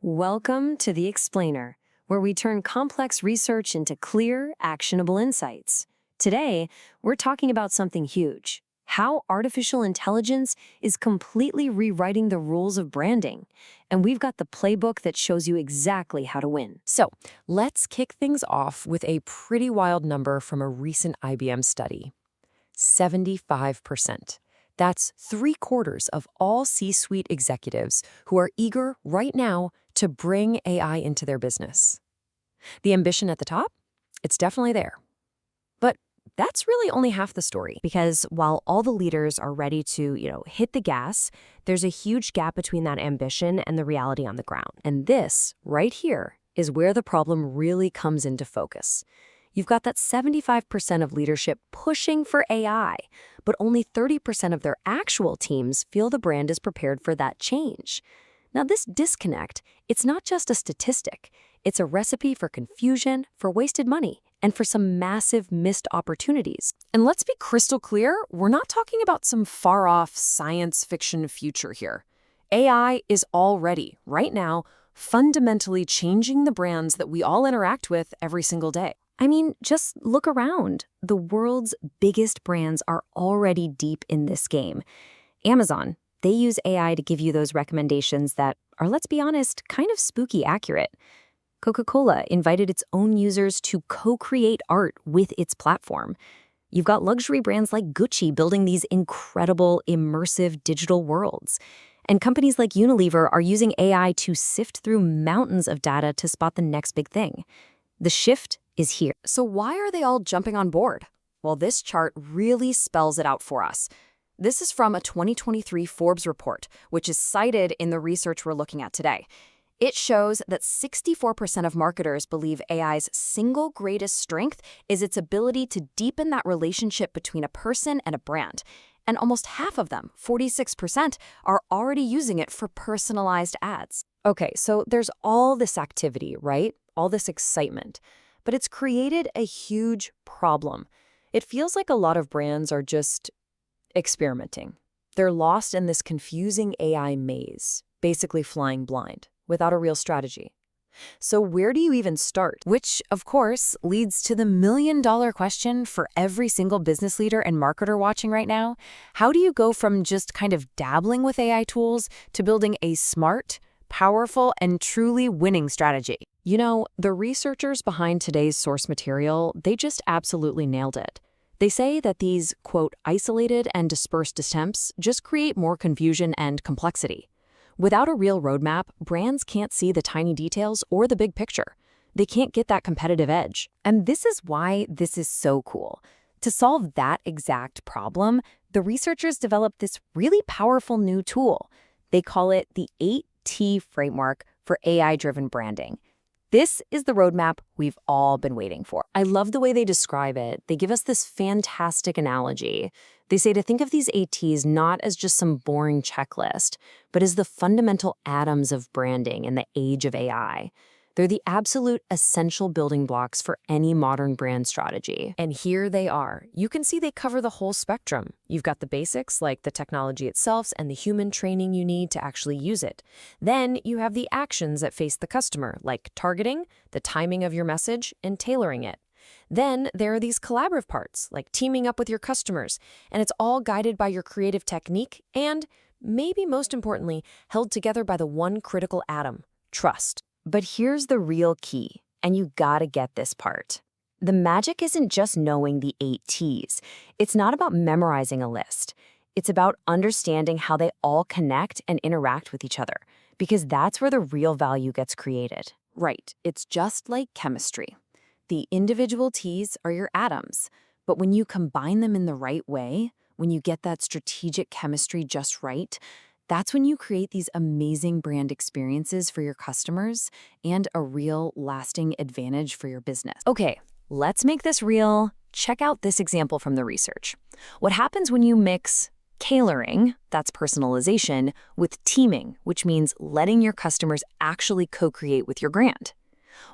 Welcome to The Explainer, where we turn complex research into clear, actionable insights. Today, we're talking about something huge: how artificial intelligence is completely rewriting the rules of branding. And we've got the playbook that shows you exactly how to win. So let's kick things off with a pretty wild number from a recent IBM study. 75%. That's 3/4 of all C-suite executives who are eager right now to bring AI into their business. The ambition at the top? It's definitely there. But that's really only half the story. Because while all the leaders are ready to, hit the gas, there's a huge gap between that ambition and the reality on the ground. And this, right here, is where the problem really comes into focus. You've got that 75% of leadership pushing for AI, but only 30% of their actual teams feel the brand is prepared for that change. Now, this disconnect, it's not just a statistic. It's a recipe for confusion, for wasted money, and for some massive missed opportunities. And let's be crystal clear, we're not talking about some far-off science fiction future here. AI is already, right now, fundamentally changing the brands that we all interact with every single day. I mean, just look around. The world's biggest brands are already deep in this game. Amazon, they use AI to give you those recommendations that are, let's be honest, kind of spooky accurate. Coca-Cola invited its own users to co-create art with its platform. You've got luxury brands like Gucci building these incredible, immersive digital worlds. And companies like Unilever are using AI to sift through mountains of data to spot the next big thing. The shift is here. So why are they all jumping on board? Well, this chart really spells it out for us. This is from a 2023 Forbes report, which is cited in the research we're looking at today. It shows that 64% of marketers believe AI's single greatest strength is its ability to deepen that relationship between a person and a brand. And almost half of them, 46%, are already using it for personalized ads. Okay, so there's all this activity, right? All this excitement. But it's created a huge problem. It feels like a lot of brands are just experimenting. They're lost in this confusing AI maze, basically flying blind, without a real strategy. So where do you even start? Which, of course, leads to the million-dollar question for every single business leader and marketer watching right now. How do you go from just kind of dabbling with AI tools to building a smart, powerful, and truly winning strategy? You know, the researchers behind today's source material, they just absolutely nailed it. They say that these, quote, isolated and dispersed attempts just create more confusion and complexity. Without a real roadmap, brands can't see the tiny details or the big picture. They can't get that competitive edge. And this is why this is so cool. To solve that exact problem, the researchers developed this really powerful new tool. They call it the 8T framework for AI-driven branding. This is the roadmap we've all been waiting for. I love the way they describe it. They give us this fantastic analogy. They say to think of these ATs not as just some boring checklist, but as the fundamental atoms of branding in the age of AI. They're the absolute essential building blocks for any modern brand strategy. And here they are. You can see they cover the whole spectrum. You've got the basics, like the technology itself and the human training you need to actually use it. Then you have the actions that face the customer, like targeting, the timing of your message, and tailoring it. Then there are these collaborative parts, like teaming up with your customers, and it's all guided by your creative technique and, maybe most importantly, held together by the one critical atom: trust. But here's the real key, and you gotta get this part. The magic isn't just knowing the 8 T's. It's not about memorizing a list. It's about understanding how they all connect and interact with each other, because that's where the real value gets created. Right, it's just like chemistry. The individual T's are your atoms, but when you combine them in the right way, when you get that strategic chemistry just right, that's when you create these amazing brand experiences for your customers and a real lasting advantage for your business. Okay, let's make this real. Check out this example from the research. What happens when you mix tailoring, that's personalization, with teaming, which means letting your customers actually co-create with your brand?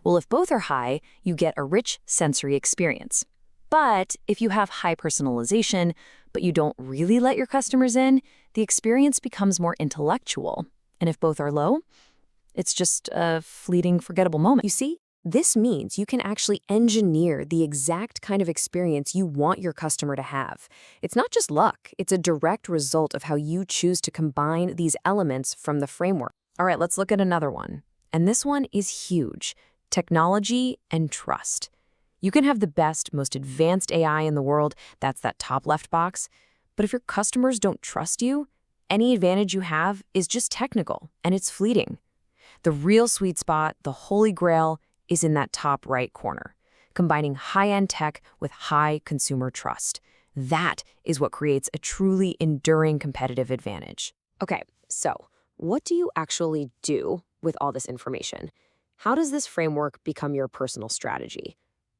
Well, if both are high, you get a rich sensory experience. But if you have high personalization, but you don't really let your customers in, the experience becomes more intellectual. And if both are low, It's just a fleeting, forgettable moment. You see, this means you can actually engineer the exact kind of experience you want your customer to have. It's not just luck, it's a direct result of how you choose to combine these elements from the framework. All right, let's look at another one. And this one is huge: technology and trust. You can have the best, most advanced AI in the world, that's that top left box, but if your customers don't trust you, any advantage you have is just technical, and it's fleeting. The real sweet spot, the holy grail, is in that top right corner, combining high-end tech with high consumer trust. That is what creates a truly enduring competitive advantage. Okay, so what do you actually do with all this information? How does this framework become your personal strategy?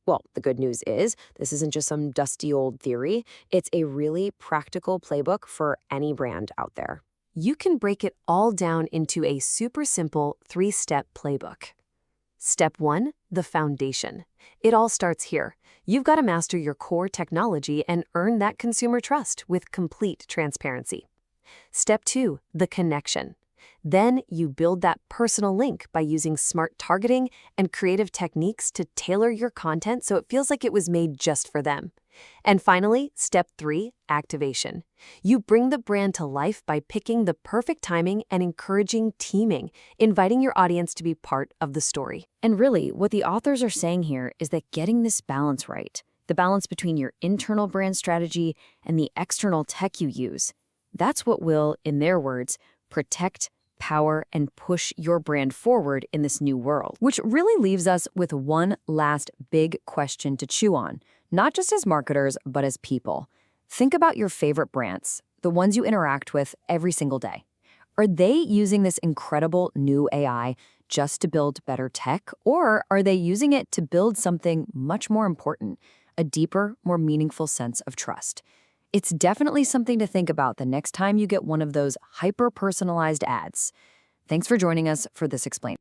Well, the good news is this isn't just some dusty old theory. It's a really practical playbook for any brand out there. You can break it all down into a super simple 3-step playbook. Step 1, the foundation. It all starts here. You've got to master your core technology and earn that consumer trust with complete transparency. Step 2, the connection. Then you build that personal link by using smart targeting and creative techniques to tailor your content so it feels like it was made just for them. And finally, step 3, activation. You bring the brand to life by picking the perfect timing and encouraging teaming, inviting your audience to be part of the story. And really, what the authors are saying here is that getting this balance right, the balance between your internal brand strategy and the external tech you use, that's what will, in their words, protect, power, and push your brand forward in this new world. Which really leaves us with one last big question to chew on, not just as marketers, but as people. Think about your favorite brands, the ones you interact with every single day. Are they using this incredible new AI just to build better tech, or are they using it to build something much more important, a deeper, more meaningful sense of trust? It's definitely something to think about the next time you get one of those hyper-personalized ads. Thanks for joining us for this Explained.